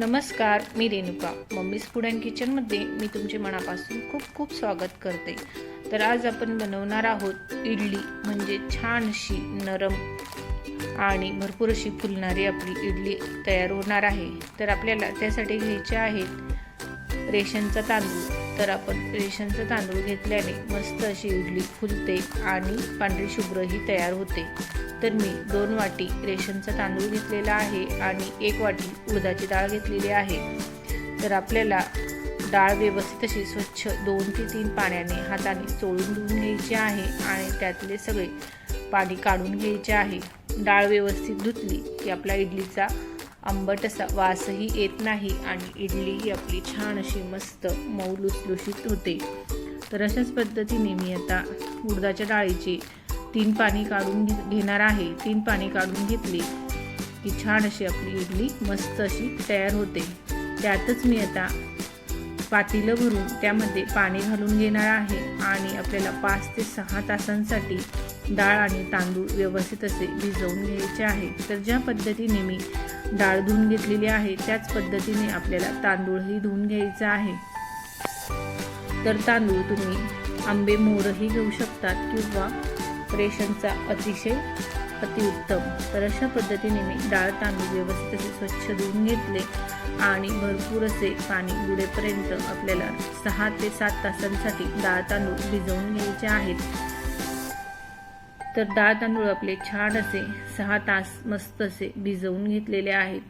नमस्कार, मी Renuka. Mummies food and किचनमध्ये मी तुमचे मनापासून खूप खूप स्वागत करते. तर आज आपण बनवणार आहोत इडली. म्हणजे छान अशी नरम आणि भरपूर अशी फुलणारी आपली इडली तयार होणार आहे. तर आपल्याला त्यासाठी घ्यायचे आहेत रेशनचा तांदूळ. तर आपण रेशनचा तांदूळ घेतल्याने मस्त अशी इडली फुलते आणि पांढरी शुभ्रही तयार होते. तर मी 2 वाटी रेशनचा तांदूळ घेतलेला आहे आणि 1 वाटी उडदाची डाळ घेतलेली आहे. तर आपल्याला डाळ व्यवस्थित अशी स्वच्छ 2 ते 3 पाण्याने हाताने चोळून धुवून घ्यायची आहे आणि त्यातले सगळे पाणी काढून घ्यायचे आहे. डाळ व्यवस्थित धुतली की आपला इडलीचा आंबट असा वासही येत नाही आणि इडलीही आपली छान अशी मस्त मऊ लुसलुशीत होते. तर अशाच पद्धतीने मी आता उडदाच्या डाळीची 3 पाणी काढून घेणार आहे. 3 पाणी काढून घेतली की छान अशी आपली इडली मस्त अशी तयार होते. त्यातच मी आता पातेलं भरून त्यामध्ये पाणी घालून घेणार आहे आणि आपल्याला 5 ते 6 तासांसाठी डाळ आणि तांदूळ व्यवस्थित असे भिजवून घ्यायचे आहे. तर ज्या पद्धतीने मी डाळ धुवून घेतलेली आहे त्याच पद्धतीने आपल्याला तांदूळही धुवून घ्यायचा आहे. तर तांदूळ तुम्ही आंबे मोहरही घेऊ शकतात किंवा रेशनचा अतिशय अतिउत्तम. तर अशा पद्धतीने मी डाळ तांदूळ व्यवस्थित असे स्वच्छ धुवून घेतले आणि भरपूर असे पाणी बुडेपर्यंत आपल्याला 6 ते 7 तासांसाठी डाळ तांदूळ भिजवून घ्यायचे आहेत. तर डाळ तांदूळ आपले छान असे 6 तास मस्त असे भिजवून घेतलेले आहेत.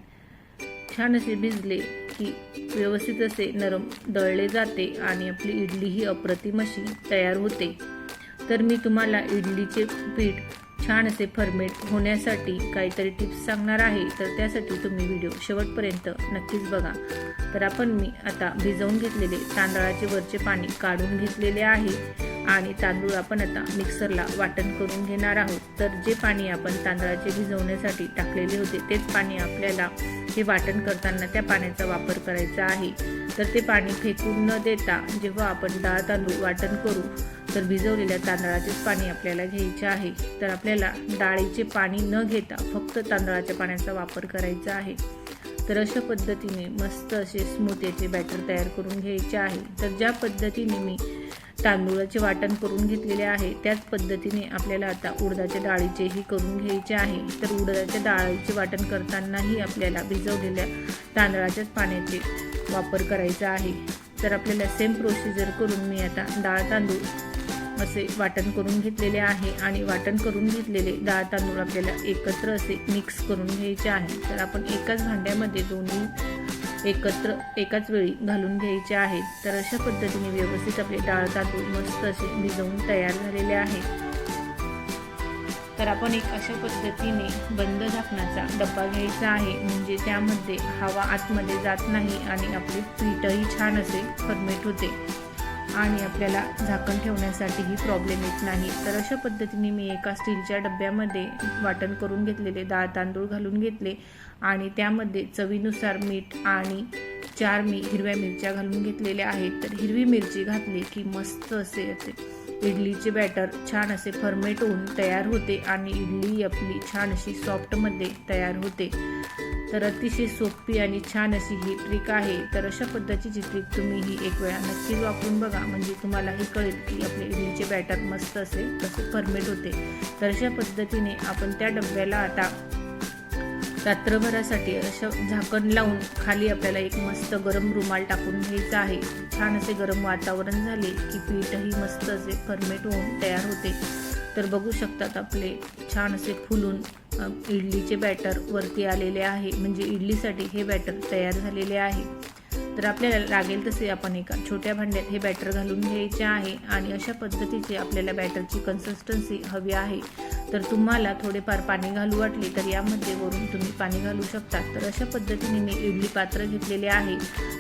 छान असे भिजले की व्यवस्थित असे नरम दळले जाते आणि आपली इडली ही अप्रतिम अशी तयार होते. तर मी तुम्हाला इडलीचे पीठ छान असे फर्मेट होण्यासाठी काहीतरी टिप्स सांगणार आहे. तर त्यासाठी तुम्ही व्हिडिओ शेवटपर्यंत नक्कीच बघा. तर मी आता भिजवून घेतलेले तांदळाचे वरचे पाणी काढून घेतलेले आहे आणि तांदूळ आपण आता मिक्सरला वाटण करून घेणार आहोत. तर जे पाणी आपण तांदळाचे भिजवण्यासाठी टाकलेले होते तेच पाणी आपल्याला हे वाटण करताना त्या पाण्याचा वापर करायचा आहे. तर ते पाणी फेकून न देता जेव्हा आपण डाळ तांदूळ वाटण करू तर भिजवलेल्या तांदळाचेच पाणी आपल्याला घ्यायचे आहे. तर आपल्याला डाळीचे पाणी न घेता फक्त तांदळाच्या पाण्याचा वापर करायचा आहे. तर अशा पद्धतीने मस्त असे स्मूथ याचे बॅटर तयार करून घ्यायचे आहे. तर ज्या पद्धतीने मी तांदूळाचे वाटण करून घेतलेले आहे त्याच पद्धतीने आपल्याला आता उडदाच्या डाळीचेही करून घ्यायचे आहे. तर उडदाच्या डाळीचे वाटण करतानाही आपल्याला भिजवलेल्या तांदळाच्याच पाण्याचे वापर करायचा आहे. तर आपल्याला सेम प्रोसिजर करून मी आता डाळ तांदूळ असे वाटण करून घेतलेले आहे आणि वाटण करून घेतलेले डाळ तांदूळ आपल्याला एकत्र असे मिक्स करून घ्यायचे आहे. तर आपण एकाच भांड्यामध्ये दोन्ही एकत्र एकाच वेळी घालून घ्यायचे आहेत. तर अशा पद्धतीने व्यवस्थित आपले डाळ तांदूळ मस्त असे भिजवून तयार झालेले आहेत. तर आपण एक अशा पद्धतीने बंद झाकणाचा डब्बा घ्यायचा आहे म्हणजे त्यामध्ये हवा आतमध्ये जात नाही आणि आपले पीठही छान असे फर्मेट होते आणि आपल्याला झाकण ठेवण्यासाठीही प्रॉब्लेम येत नाही. तर अशा पद्धतीने मी एका स्टीलच्या डब्यामध्ये वाटण करून घेतलेले डाळ तांदूळ घालून घेतले आणि त्यामध्ये चवीनुसार मीठ आणि 4 हिरव्या मिरच्या घालून घेतलेल्या आहेत. तर हिरवी मिरची घातली की मस्त असे इडलीचे बॅटर छान असे फर्मेट होऊन तयार होते आणि इडली आपली छान अशी सॉफ्टमध्ये तयार होते. तर अतिशय सोपी आणि छान अशी ही ट्रिक आहे. तर अशा पद्धतीची ट्रिक तुम्ही ही एक वेळा नक्कीच वापरून बघा म्हणजे तुम्हालाही कळेल की आपले इडलीचे बॅटर मस्त असे कसे फर्मेट होते. तर अशा पद्धतीने आपण त्या डब्याला आता रात्रभरासाठी असं झाकण लावून खाली आपल्याला एक मस्त गरम रुमाल टाकून घ्यायचा आहे. छान असे गरम वातावरण झाले की पीठही मस्त असे फर्मेट होऊन तयार होते. तर बघू शकतात आपले छान असे फुलून इडलीचे बॅटर वरती आलेले आहे म्हणजे इडलीसाठी हे बॅटर तयार झालेले आहे. तर आपल्याला लागेल तसे आपण एका छोट्या भांड्यात हे बॅटर घालून घ्यायचे आहे आणि अशा पद्धतीचे आपल्याला बॅटरची कन्सिस्टन्सी हवी आहे. तर तुम्हाला थोडेफार पाणी घालू वाटले तर यामध्ये वरून तुम्ही पाणी घालू शकता. तर अशा पद्धतीने मी इडली पात्र घेतलेले आहे.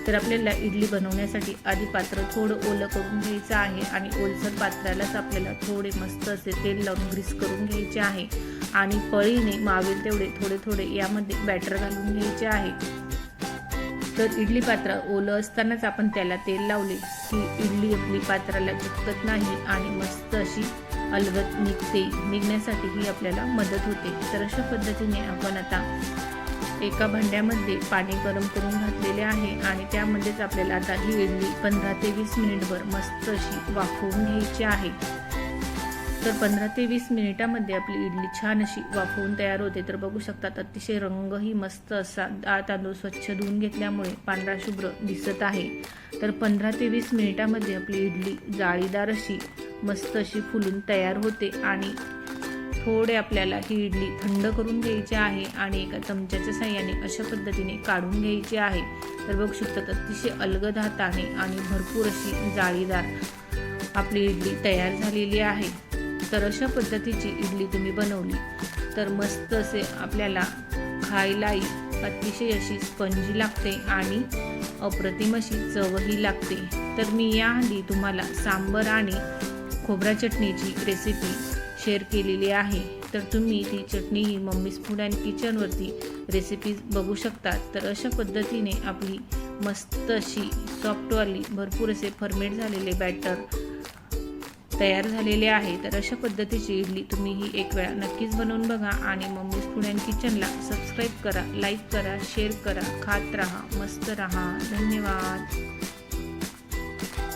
तर आपल्याला इडली बनवण्यासाठी आधी पात्र थोडं ओलं करून घ्यायचं आहे आणि ओलसर पात्रालाच आपल्याला थोडे मस्त असे तेल लावून ग्रीस करून घ्यायचे आहे आणि पळीने मावेल तेवढे थोडे थोडे यामध्ये बॅटर घालून घ्यायचे आहे. तर इडली पात्र ओलं असतानाच आपण त्याला तेल लावले की इडली आपली पात्राला चिकटत नाही आणि मस्त अशी अलगद निघण्यासाठीही आपल्याला मदत होते. तर अशा पद्धतीने आपण आता एका भांड्यामध्ये पाणी गरम करून घातलेले आहे आणि त्यामध्येच आपल्याला आता ही इडली 15 ते 20 मिनिटभर मस्त अशी वाफवून घ्यायची आहे। तर 15 ते 20 मिनिटामध्ये आपली इडली छान अशी वाफवून तयार होते। तर बघू शकतात अतिशय रंगही मस्त असा डाळ तांदूळ स्वच्छ धुवून घेतल्यामुळे पांढरा शुभ्र दिसत आहे। तर 15 ते 20 मिनिटामध्ये आपली इडली जाळीदार अशी मस्त अशी फुलून तयार होते आणि थोडे आपल्याला ही इडली थंड करून घ्यायची आहे आणि एका चमच्याच्या साहाय्याने अशा पद्धतीने काढून घ्यायची आहे। तर बघू शकतात अतिशय अलगद हाताने आणि भरपूर अशी जाळीदार आपली इडली तयार झालेली आहे। तर अशा पद्धतीची इडली तुम्ही बनवली तर मस्त असे आपल्याला खायलाही अतिशय अशी स्पंजी लागते आणि अप्रतिम अशी चवही लागते। तर मी याआधी तुम्हाला सांबर आणि खोबरा चटणीची रेसिपी शेअर केलेली आहे। तर तुम्ही ती चटणी ही मम्मीज फूड अँड किचनवरती रेसिपी बघू शकतात। तर अशा पद्धतीने आपली मस्त अशी सॉफ्टवाली भरपूर असे फर्मेट झालेले बॅटर तयार झालेले आहे। तर अशा पद्धतीची इडली तुम्ही ही एक वेळा नक्कीच बनवून बघा आणि मम्मीज फूड अँड किचनला सबस्क्राईब करा, लाईक करा, शेअर करा, खात राहा, मस्त राहा। धन्यवाद।